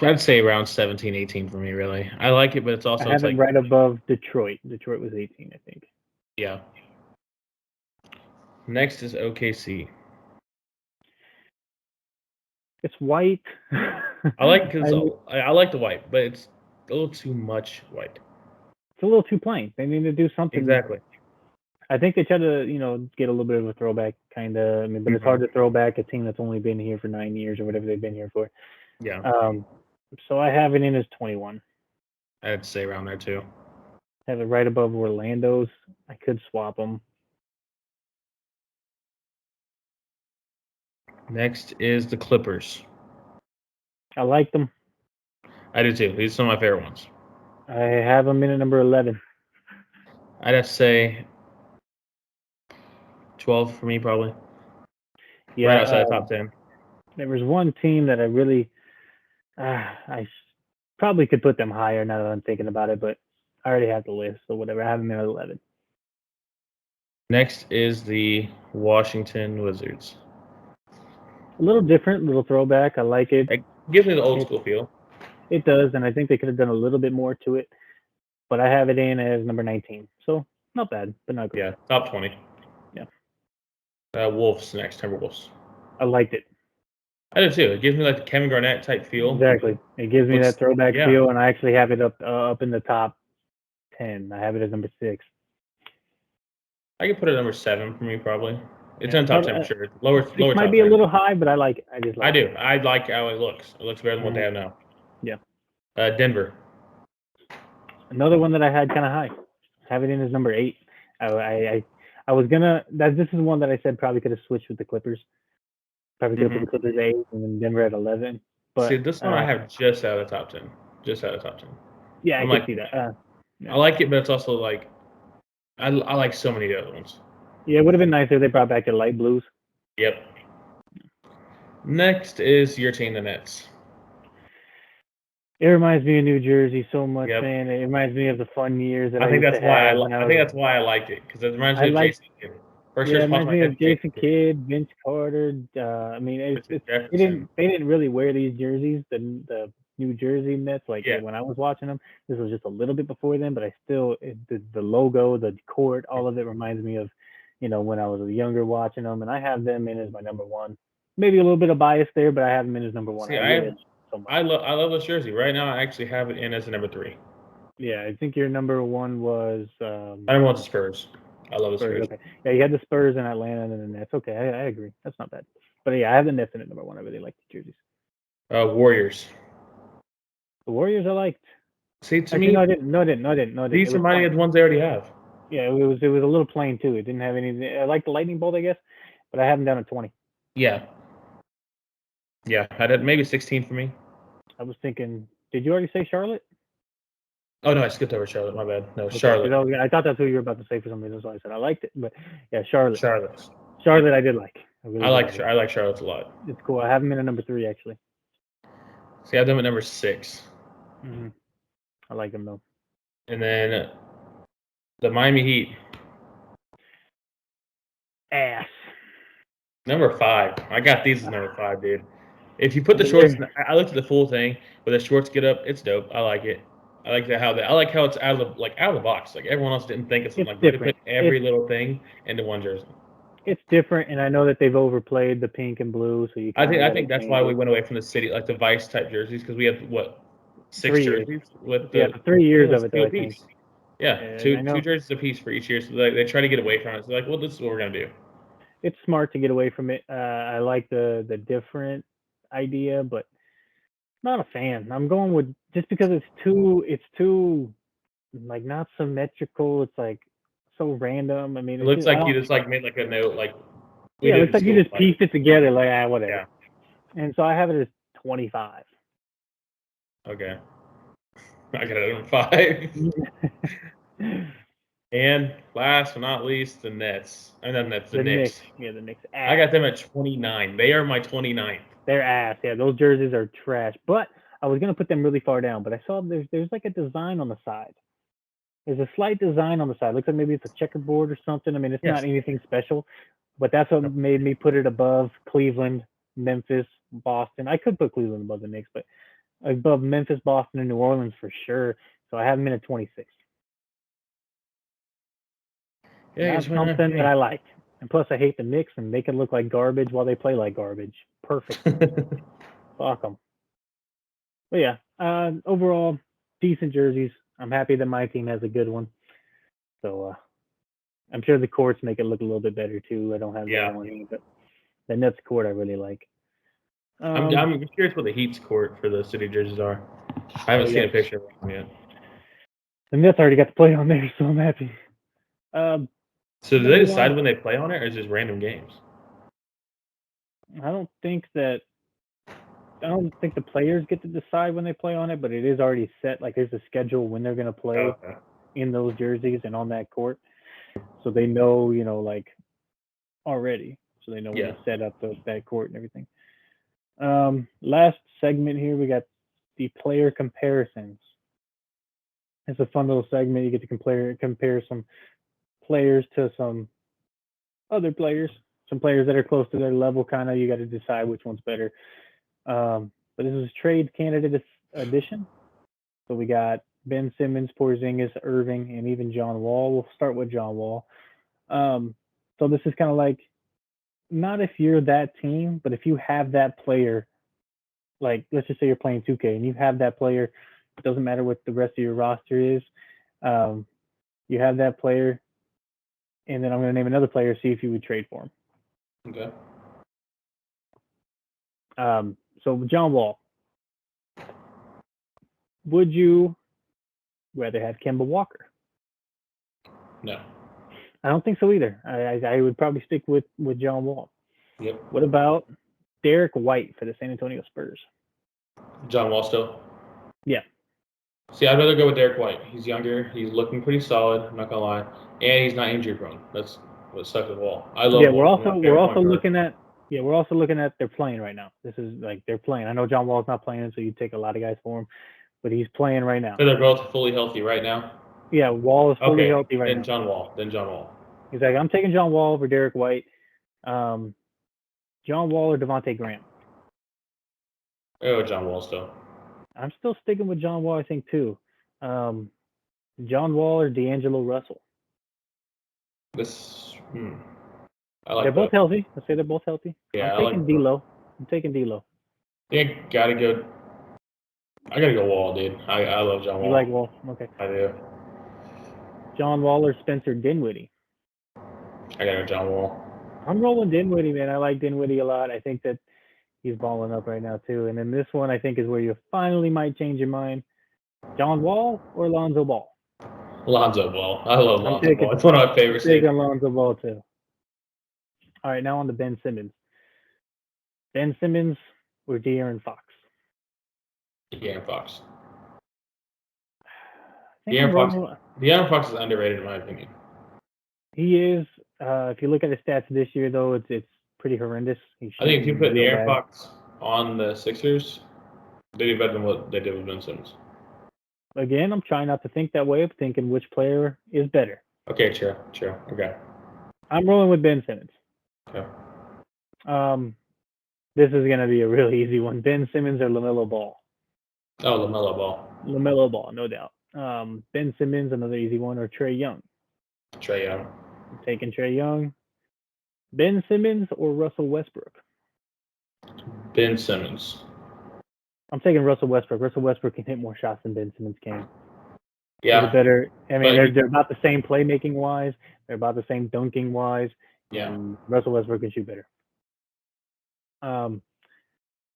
I'd say around 17, 18 for me, really. I like it, but it's also I have it right above Detroit. Detroit was 18, I think. Yeah. Next is OKC. It's white. I like I like the white, but it's a little too much white. It's a little too plain. They need to do something. Exactly. I think they try to, get a little bit of a throwback, kind of. I mean, but it's hard to throw back a team that's only been here for 9 years or whatever they've been here for. Yeah. So I have it in as 21. I'd say around there too. Have it right above Orlando's. I could swap them. Next is the Clippers. I like them. I do too. These are some of my favorite ones. I have them in at number 11. I'd have to say 12 for me, probably. Yeah, right outside the top 10. There was one team that I really, I probably could put them higher now that I'm thinking about it, but I already have the list, so whatever. I have them in at 11. Next is the Washington Wizards. A little different, little throwback. I like it. It gives me the old school feel. It does, and I think they could have done a little bit more to it. But I have it in as number 19. So not bad, but not good. Yeah, top 20. Yeah. Wolves next, Timberwolves. I liked it. I do too. It gives me like the Kevin Garnett type feel. Exactly. It gives me that throwback feel, and I actually have it up in the top 10. I have it as number 6. I could put it at number 7 for me, probably. It's in top 10 for sure. Lower. It might be a little high, but I like it. I do. I like how it looks. It looks better than what they have now. Yeah. Denver. Another one that I had kind of high. Have it in as number 8. I was gonna. This is one that I said probably could have switched with the Clippers. Probably could have put the Clippers 8 and then Denver at 11. But see, this one I have just out of the top 10. Just out of the top 10. Yeah, I can see that. I like it, but it's also like I like so many of the other ones. Yeah, it would have been nicer if they brought back the light blues. Yep. Next is your team, the Nets. It reminds me of New Jersey so much, Yep. man. It reminds me of the fun years that I I think used that's to why have when I I was. think that's why I liked it because it reminds I me of like. Jason Kidd. First Yeah, year it reminds sponsored me by of Jason Jason Kidd, Kidd, Vince Carter. I mean, Richard they Jefferson. didn't really wear these jerseys. The New Jersey Nets, like Yeah. when I was watching them, this was just a little bit before then, but I still the logo, the court, all of it reminds me of, when I was younger watching them, and I have them in as my number one. Maybe a little bit of bias there, but I have them in as number one. See, I really like so much. I love this jersey. Right now, I actually have it in as a number 3. Yeah, I think your number one was My number one's the Spurs. I love the Spurs. Spurs. Okay, yeah, you had the Spurs in Atlanta and the Nets. Okay, I agree. That's not bad. But yeah, I have the Nets in at number one. I really like the jerseys. Warriors. The Warriors I liked. See, to Actually, me, no, I didn't. No, I didn't. No, I didn't. No, I didn't. It these was remind me plain. of the ones they already have. Yeah, it was a little plain too. It didn't have any. I like the lightning bolt, I guess, but I have them down at 20. Yeah. Yeah, I did maybe 16 for me. I was thinking, did you already say Charlotte? Oh no, I skipped over Charlotte. My bad. No, Okay, Charlotte. I thought that's who you were about to say for some reason, so I said I liked it. But yeah, Charlotte. Charlotte. Charlotte, I did like. I really did I like Charlotte a lot. It's cool. I have them in at number 3 actually. See, I have them at number 6, Mm-hmm. I like them though. and then the Miami Heat, Ass. number 5. I got these as number 5, dude. If you put the shorts, I looked at the full thing, but the shorts get up. It's dope. I like it. I like how it's out of the box. Like everyone else didn't think of something like that. They put every little thing into one jersey. It's different, and I know that they've overplayed the pink and blue, so you. I think that's why we went away from the city, like the Vice type jerseys, because we have what 6 3 jerseys years. with Yeah, 3 years of it though, I think. Yeah, two jerseys apiece for each year. So they try to get away from it. So like, well, this is what we're gonna do. It's smart to get away from it. I like the different idea, but not a fan. I'm going with just because it's too like not symmetrical. It's like so random. I mean, It looks like you just like made like a note, like yeah, it looks like you just pieced it together, like whatever. Yeah. And so I have it as 25. Okay. I got it at 5. And last but not least, the Nets. And then that's the Knicks. Yeah, the Knicks. I got them at 29. They are my 29th. They're ass. Yeah, those jerseys are trash. But I was gonna put them really far down, but I saw there's like a design on the side. There's a slight design on the side. Looks like maybe it's a checkerboard or something. I mean, it's not anything special, but that's what made me put it above Cleveland, Memphis, Boston. I could put Cleveland above the Knicks, but above Memphis, Boston, and New Orleans for sure. So I have them in at 26. Yeah, that's something that I like. And plus, I hate the Knicks, and they can look like garbage while they play like garbage. Perfect. Fuck them. But yeah, overall, decent jerseys. I'm happy that my team has a good one. So I'm sure the courts make it look a little bit better too. I don't have that one either, but the Nets court I really like. I'm curious what the Heat's court for the city jerseys are. I haven't seen a picture of them yet. The Nets already got to play on there, so I'm happy. So do they decide when they play on it, or is it just random games? I don't think the players get to decide when they play on it, but it is already set. Like there's a schedule when they're going to play in those jerseys and on that court, so they know, like already, so they know when to set up that court and everything. Last segment here, we got the player comparisons. It's a fun little segment. You get to compare some players to some other players, some players that are close to their level. Kind of, you got to decide which one's better. But this is trade candidate edition. So we got Ben Simmons, Porzingis, Irving, and even John Wall. We'll start with John Wall. So this is kind of like, not if you're that team, but if you have that player, like let's just say you're playing 2K and you have that player, it doesn't matter what the rest of your roster is. You have that player, and then I'm going to name another player, see if you would trade for him. Okay. So John Wall, would you rather have Kemba Walker? No. I don't think so either. I would probably stick with John Wall. Yep. What about Derek White for the San Antonio Spurs? John Wall still? Yeah. See, I'd rather go with Derek White. He's younger. He's looking pretty solid. I'm not gonna lie, and he's not injury prone. That's what sucks with Wall. I love Yeah, Wall. One of my favorite point guards. we're also looking at they're playing right now. This is like they're playing. I know John Wall's not playing, so you take a lot of guys for him, but he's playing right now. So they're both fully healthy right now. Yeah, Wall is fully healthy right then now. John Wall. Then John Wall. He's like, I'm taking John Wall over Derek White. John Wall or Devontae Graham. Oh, John Wall still. I'm still sticking with John Wall, I think, too. John Wall or D'Angelo Russell. I like they're both that. healthy. Let's say they're both healthy. Yeah, I'm taking D'Lo. I'm taking D'Lo. Yeah, gotta go. I gotta go Wall, dude. I love John Wall. You like Wall? Okay. I do. John Wall or Spencer Dinwiddie. I gotta go John Wall. I'm rolling Dinwiddie, man. I like Dinwiddie a lot. I think that he's balling up right now too. And then this one, I think, is where you finally might change your mind. John Wall or Lonzo Ball? Lonzo Ball. I love Lonzo Ball. It's one of my favorites. I'm taking Lonzo Ball too. All right, now on to Ben Simmons. Ben Simmons or De'Aaron Fox? De'Aaron Fox. De'Aaron Fox is underrated in my opinion. He is. If you look at his stats this year, though, it's pretty horrendous. I think if you put De'Aaron Fox on the Sixers, they do better than what they did with Ben Simmons. Again, I'm trying not to think that way. I'm thinking which player is better. Okay, true. Okay. I'm rolling with Ben Simmons. Okay. This is going to be a really easy one. Ben Simmons or LaMelo Ball? Oh, LaMelo Ball. LaMelo Ball, no doubt. Ben Simmons, another easy one, or Trae Young? Trae Young. I'm taking Trae Young. Ben Simmons or Russell Westbrook? Ben Simmons. I'm taking Russell Westbrook. Russell Westbrook can hit more shots than Ben Simmons can. Yeah. They're about the same playmaking wise. They're about the same dunking wise. Yeah. And Russell Westbrook can shoot better.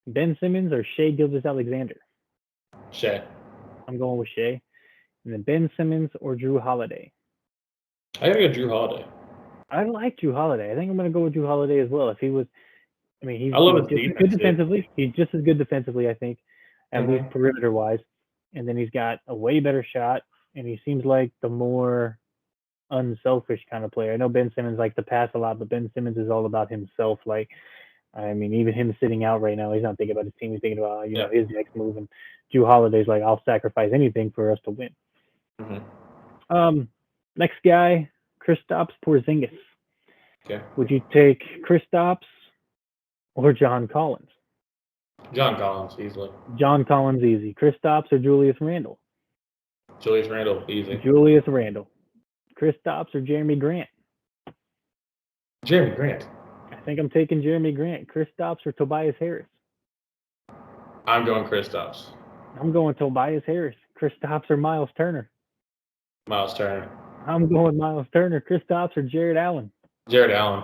Ben Simmons or Shai Gilgeous-Alexander? Shai. I'm going with Shai. And then Ben Simmons or Jrue Holiday? I gotta go Jrue Holiday. I like Jrue Holiday. I think I'm going to go with Jrue Holiday as well. If he was, he's I love his defense, good defensively. He's just as good defensively, I think, at least perimeter wise. And then he's got a way better shot, and he seems like the more unselfish kind of player. I know Ben Simmons likes to pass a lot, but Ben Simmons is all about himself. Like, even him sitting out right now, he's not thinking about his team. He's thinking about his next move. And Jrue Holiday's like, I'll sacrifice anything for us to win. Mm-hmm. Next guy, Kristaps Porzingis. Okay. Would you take Kristaps or John Collins? John Collins, easily. John Collins, easy. Kristaps or Julius Randle? Julius Randle, easy. Julius Randle. Kristaps or Jeremy Grant? Jeremy Grant. I think I'm taking Jeremy Grant. Kristaps or Tobias Harris? I'm going Kristaps. I'm going Tobias Harris. Kristaps or Miles Turner? Miles Turner. I'm going Miles Turner. Kristaps or Jared Allen? Jared Allen.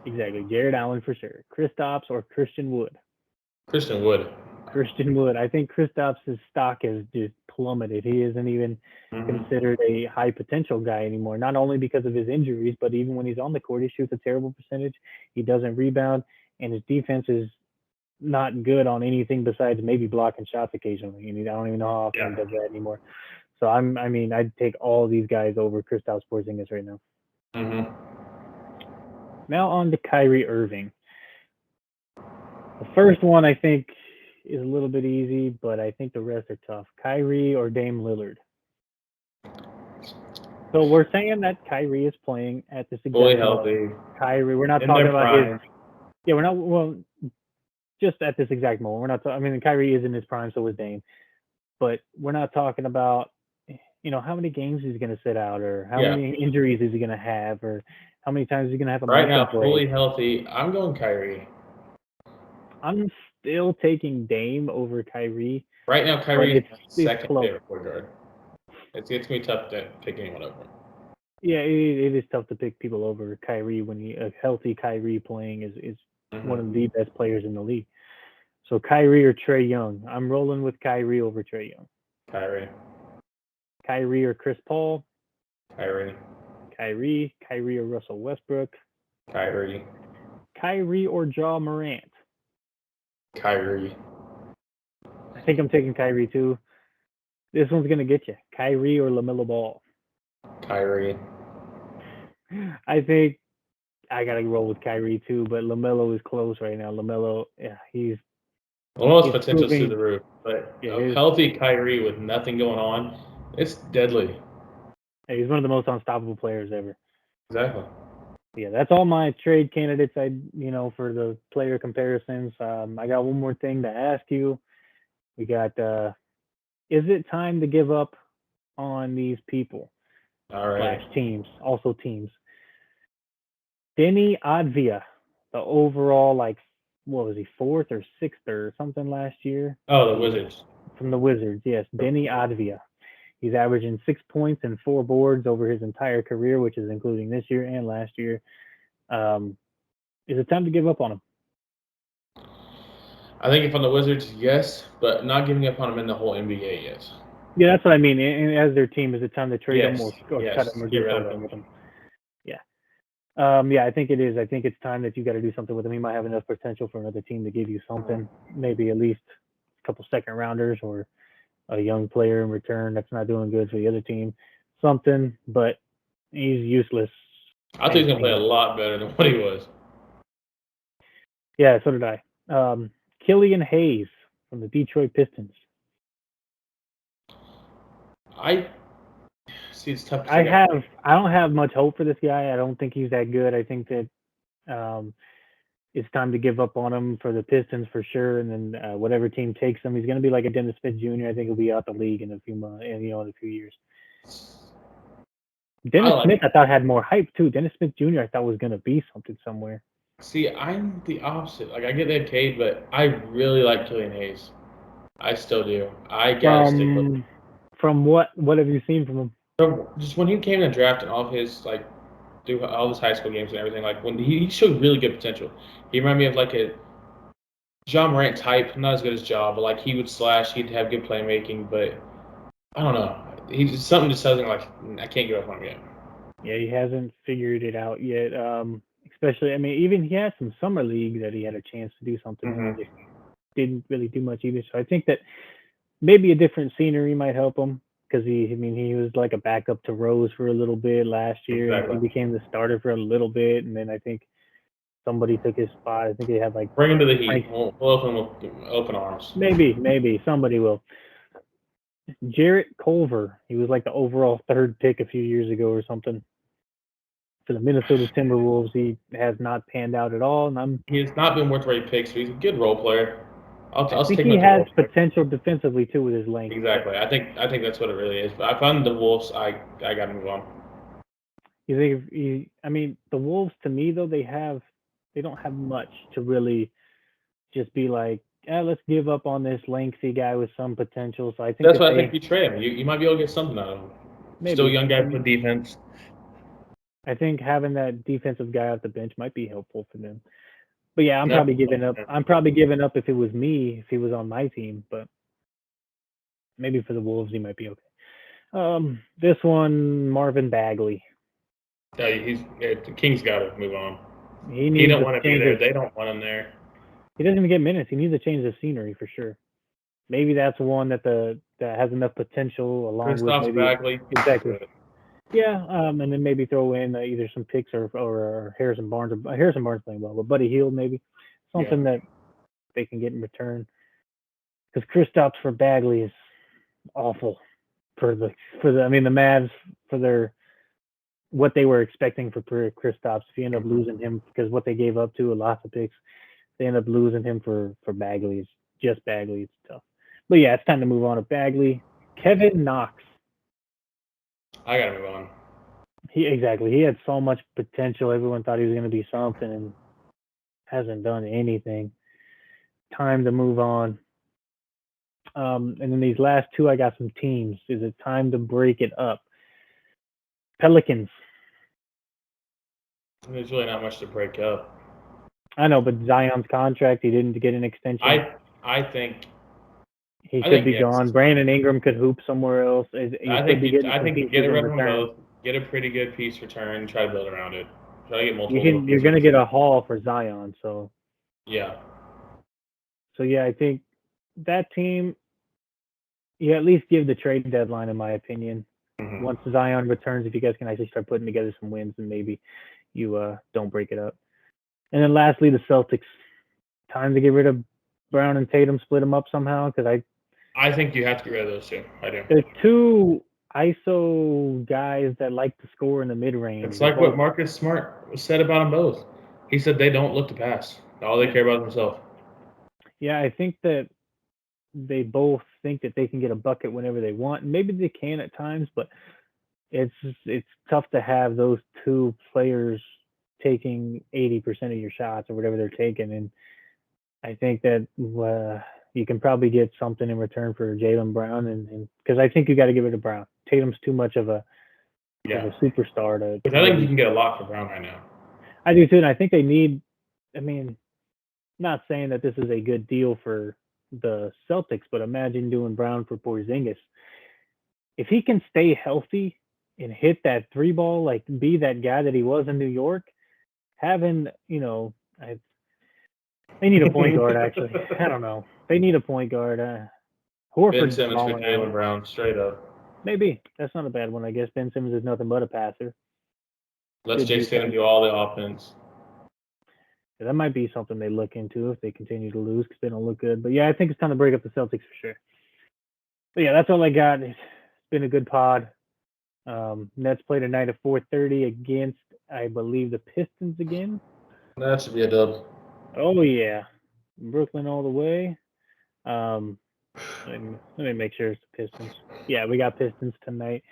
Exactly. Jared Allen for sure. Kristaps or Christian Wood? Christian Wood. Christian Wood. I think Kristaps' stock has just plummeted. He isn't even considered a high potential guy anymore, not only because of his injuries, but even when he's on the court, he shoots a terrible percentage. He doesn't rebound, and his defense is not good on anything besides maybe blocking shots occasionally. I don't even know how often he does that anymore. So I'd take all these guys over Kristaps Porzingis right now. Mm-hmm. Now on to Kyrie Irving. The first one I think is a little bit easy, but I think the rest are tough. Kyrie or Dame Lillard? So we're saying that Kyrie is playing at this exact fully healthy. Kyrie, we're not talking about his. Yeah, we're not. Well, just at this exact moment, we're not. Kyrie is in his prime, so is Dame. But we're not talking about, how many games he's going to sit out, or how many injuries is he going to have, or how many times he's going to have a right now fully healthy. I'm going Kyrie. I'm still taking Dame over Kyrie. Right now, Kyrie is second favorite point guard. It's going to be tough to pick anyone over. Yeah, it is tough to pick people over Kyrie when a healthy Kyrie playing is one of the best players in the league. So Kyrie or Trae Young? I'm rolling with Kyrie over Trae Young. Kyrie. Kyrie or Chris Paul? Kyrie. Kyrie or Russell Westbrook? Kyrie. Kyrie or Ja Morant? Kyrie. I think I'm taking Kyrie too. This one's gonna get you. Kyrie or LaMelo Ball. Kyrie. I think I gotta roll with Kyrie too, but LaMelo is close right now. LaMelo, yeah, he's Almost he's potential through proving. the roof, but Yeah, a healthy Kyrie with nothing going on, it's deadly. he's one of the most unstoppable players ever. Exactly. Yeah, that's all my trade candidates. For the player comparisons. I got one more thing to ask you. We got. Is it time to give up on these people All right. slash teams? Also teams. Denny Advia, the overall what was he, fourth or sixth or something last year? Oh, the Wizards. From the Wizards, yes. Denny Advia. He's averaging 6 points and 4 boards over his entire career, which is including this year and last year. Is it time to give up on him? I think if on the Wizards, yes, but not giving up on them in the whole NBA yet. Yeah, that's what I mean. And as their team, is it time to trade him or Yes, cut him or get do rid of something him. with him? Yeah. Yeah, I think it is. I think it's time that you got to do something with him. He might have enough potential for another team to give you something, maybe at least a couple second rounders or a young player in return that's not doing good for the other team. Something, but he's useless. I think he's gonna play a lot better than what he was. Yeah, so did I. Killian Hayes from the Detroit Pistons. I see it's tough. I don't have much hope for this guy. I don't think he's that good. I think that it's time to give up on him for the Pistons for sure. And then whatever team takes him, he's going to be like a Dennis Smith Jr. I think he'll be out the league in a few months, in a few years. Dennis Smith, I thought had more hype too. Dennis Smith Jr. I thought was going to be something somewhere. See, I'm the opposite. Like I get that Cade, but I really like Killian Hayes. I still do. I gotta stick with him. From what have you seen from him? From just when he came in the draft and all of his do all his high school games and everything, like when he showed really good potential. He reminded me of like a Ja Morant type, not as good as Ja, but like he would slash, he'd have good playmaking, but I don't know. He's something just doesn't like I can't give up on him yet. Yeah, he hasn't figured it out yet. Especially, I mean, even he had some summer league that he had a chance to do something. Mm-hmm. He just didn't really do much either. So I think that maybe a different scenery might help him because he was like a backup to Rose for a little bit last year, Exactly. and he became the starter for a little bit, and then I think somebody took his spot. I think they had like bring him to the Heat. We'll open with open arms. Maybe somebody will. Jarrett Culver, he was like the overall third pick a few years ago or something. For the Minnesota Timberwolves, he has not panned out at all, and he has not been worth where he picks. So he's a good role player. I think he has potential defensively too with his length. Exactly. I think that's what it really is. But if I'm the Wolves, I got to move on. You think the Wolves to me though they don't have much to really just be like, let's give up on this lengthy guy with some potential. So I think that's why I think you trade him. You might be able to get something out of him. Maybe. Still a young guy for defense. I think having that defensive guy off the bench might be helpful for them. But yeah, I'm probably giving up. I'm probably giving up if it was me, if he was on my team. But maybe for the Wolves, he might be okay. This one, Marvin Bagley. Yeah, the Kings got to move on. He don't want to be there. They don't want him there. He doesn't even get minutes. He needs to change the scenery for sure. Maybe that's one that has enough potential along with maybe Bagley. Exactly. Yeah, and then maybe throw in either some picks or Harrison Barnes. Harrison Barnes playing well, but Buddy Hield maybe something that they can get in return. Because Kristaps for Bagley is awful for the Mavs for their what they were expecting for Kristaps. If you end up losing him because what they gave up to lots of picks, they end up losing him for Bagley. It's just Bagley. It's tough. But yeah, it's time to move on to Bagley. Kevin Knox. I gotta move on. He had so much potential. Everyone thought he was going to be something, and hasn't done anything. Time to move on. And then these last two, I got some teams. Is it time to break it up? Pelicans. There's really not much to break up. I know, but Zion's contract, he didn't get an extension. I think he should be gone. Brandon Ingram could hoop somewhere else. I think you get rid of them both. Get a pretty good piece return. Try to build around it. Try to get multiple. You're going to get a haul for Zion, so – – Yeah. So, yeah, I think that team you at least give the trade deadline, in my opinion. Mhm. Once Zion returns, if you guys can actually start putting together some wins, and maybe you don't break it up. And then lastly, the Celtics. Time to get rid of Brown and Tatum, split them up somehow, because I think you have to get rid of those two. I do. they're two ISO guys that like to score in the mid range. It's like what Marcus Smart said about them both. He said they don't look to pass. All they care about is themselves. Yeah, I think that they both think that they can get a bucket whenever they want. Maybe they can at times, but it's tough to have those two players taking 80% of your shots or whatever they're taking. And I think that you can probably get something in return for Jaylen Brown, and because I think you got to get rid of Brown. Tatum's too much of a superstar to. But I think you can get a lot for Brown right now. I do too, and I think they need. I mean, not saying that this is a good deal for the Celtics, but imagine doing Brown for Porzingis. If he can stay healthy and hit that three ball, like be that guy that he was in New York, having they need a point guard. Actually, I don't know. They need a point guard. Horford. Ben Simmons for Jaylen Brown, straight up. Maybe that's not a bad one. I guess Ben Simmons is nothing but a passer. Let's Jason Tatum do all the offense. Yeah, that might be something they look into if they continue to lose because they don't look good. But yeah, I think it's time to break up the Celtics for sure. But yeah, that's all I got. It's been a good pod. Nets play tonight at 4:30 against, I believe, the Pistons again. That should be a dub. Oh yeah, Brooklyn all the way. Let me make sure it's the Pistons. Yeah, we got Pistons tonight.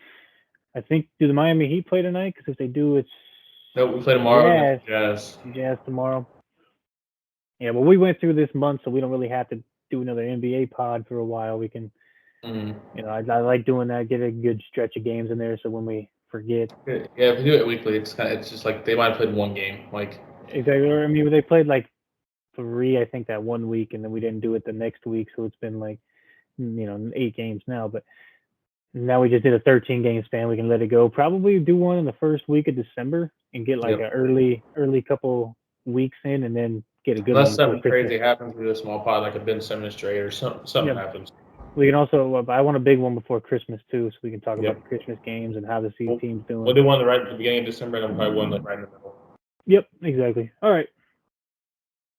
I think, do the Miami Heat play tonight? Because if they do, it's nope. We play tomorrow against Jazz. Jazz tomorrow. Yeah, well, we went through this month, so we don't really have to do another NBA pod for a while. We can, I like doing that. Get a good stretch of games in there, so when we forget. Yeah, if we do it weekly, it's just like they might have played one game. Like exactly. I mean, they played like 3, I think, that one week, and then we didn't do it the next week, so it's been like 8 games now. But now we just did a 13-game span. We can let it go. Probably do one in the first week of December and get like an early couple weeks in, and then get a good. Unless something crazy happens, we do a small pod like a Ben Simmons trade or something happens. We can also. I want a big one before Christmas too, so we can talk about the Christmas games and how the team's doing. We'll do one right at the beginning of December, and then probably one right in the middle. Yep, exactly. All right,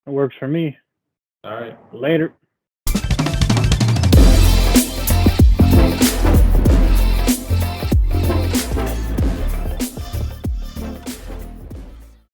it works for me. All right, later.